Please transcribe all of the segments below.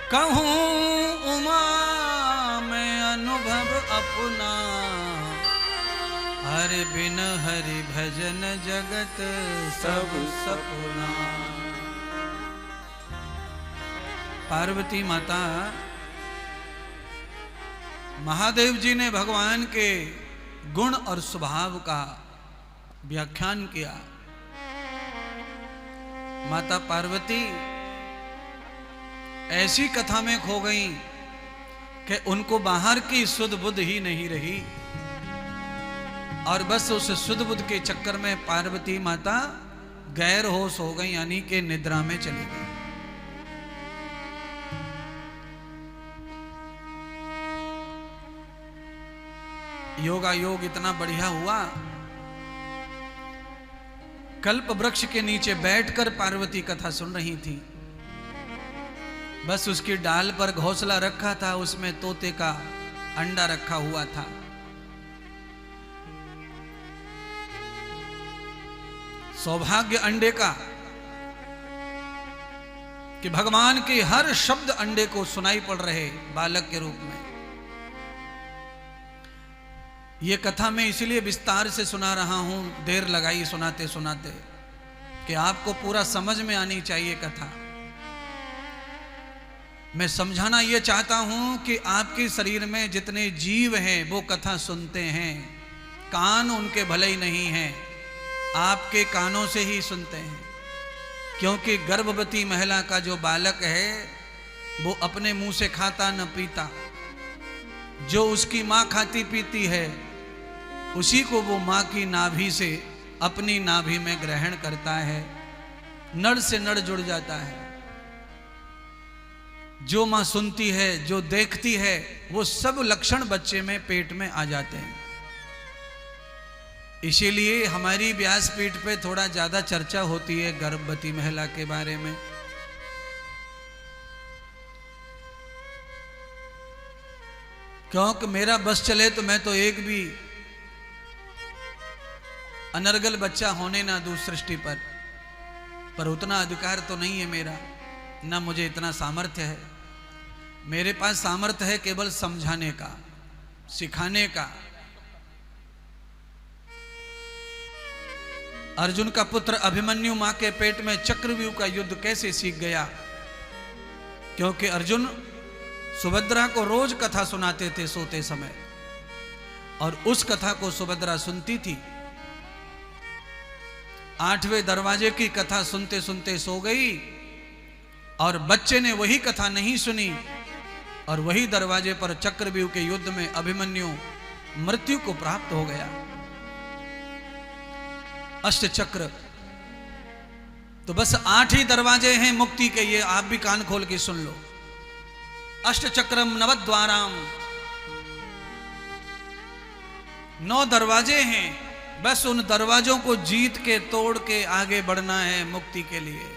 कहूँ उमा में अनुभव अपना, हरि बिन हरि भजन जगत सब सपना। पार्वती माता, महादेव जी ने भगवान के गुण और स्वभाव का व्याख्यान किया। माता पार्वती ऐसी कथा में खो गई कि उनको बाहर की सुध बुध ही नहीं रही, और बस उस सुध बुध के चक्कर में पार्वती माता गैर होश हो गई, यानी कि निद्रा में चली गई। योगा योग इतना बढ़िया हुआ, कल्प वृक्ष के नीचे बैठकर पार्वती कथा सुन रही थी। बस उसकी डाल पर घोंसला रखा था, उसमें तोते का अंडा रखा हुआ था। सौभाग्य अंडे का कि भगवान के हर शब्द अंडे को सुनाई पड़ रहे बालक के रूप में। ये कथा मैं इसलिए विस्तार से सुना रहा हूं, देर लगाई सुनाते सुनाते, कि आपको पूरा समझ में आनी चाहिए कथा। मैं समझाना यह चाहता हूं कि आपके शरीर में जितने जीव हैं वो कथा सुनते हैं, कान उनके भले ही नहीं हैं, आपके कानों से ही सुनते हैं। क्योंकि गर्भवती महिला का जो बालक है वो अपने मुंह से खाता न पीता, जो उसकी माँ खाती पीती है उसी को वो माँ की नाभि से अपनी नाभि में ग्रहण करता है, नड़ से नड़ जुड़ जाता है। जो माँ सुनती है, जो देखती है, वो सब लक्षण बच्चे में पेट में आ जाते हैं। इसीलिए हमारी व्यासपीठ पे थोड़ा ज्यादा चर्चा होती है गर्भवती महिला के बारे में। क्योंकि मेरा बस चले तो मैं तो एक भी अनर्गल बच्चा होने ना दूं सृष्टि पर उतना अधिकार तो नहीं है मेरा, ना मुझे इतना सामर्थ्य है। मेरे पास सामर्थ्य है केवल समझाने का, सिखाने का। अर्जुन का पुत्र अभिमन्यु मां के पेट में चक्रव्यूह का युद्ध कैसे सीख गया? क्योंकि अर्जुन सुभद्रा को रोज कथा सुनाते थे सोते समय, और उस कथा को सुभद्रा सुनती थी। 8वें दरवाजे की कथा सुनते सुनते सो गई, और बच्चे ने वही कथा नहीं सुनी, और वही दरवाजे पर चक्रव्यूह के युद्ध में अभिमन्यु मृत्यु को प्राप्त हो गया। अष्टचक्र तो बस 8 ही दरवाजे हैं मुक्ति के, ये आप भी कान खोल के सुन लो। अष्टचक्रम नवद्वाराम, 9 दरवाजे हैं, बस उन दरवाजों को जीत के तोड़ के आगे बढ़ना है मुक्ति के लिए।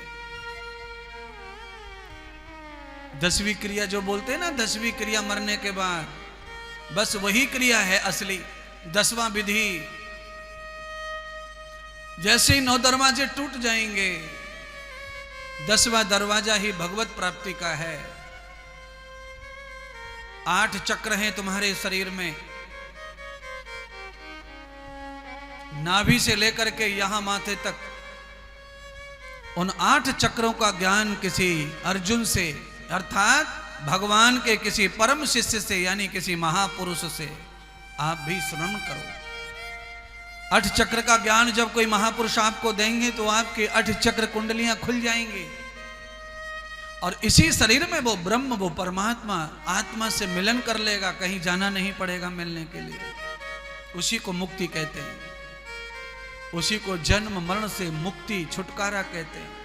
10वीं क्रिया जो बोलते हैं ना, 10वीं क्रिया मरने के बाद, बस वही क्रिया है असली 10वां विधि। जैसे ही 9 दरवाजे टूट जाएंगे, 10वां दरवाजा ही भगवत प्राप्ति का है। 8 चक्र हैं तुम्हारे शरीर में, नाभि से लेकर के यहां माथे तक। उन 8 चक्रों का ज्ञान किसी अर्जुन से, अर्थात भगवान के किसी परम शिष्य से, यानी किसी महापुरुष से आप भी श्रवण करो। 8 चक्र का ज्ञान जब कोई महापुरुष आपको देंगे तो आपके 8 चक्र कुंडलियां खुल जाएंगी, और इसी शरीर में वो ब्रह्म, वो परमात्मा आत्मा से मिलन कर लेगा, कहीं जाना नहीं पड़ेगा मिलने के लिए। उसी को मुक्ति कहते हैं, उसी को जन्म मरण से मुक्ति, छुटकारा कहते हैं।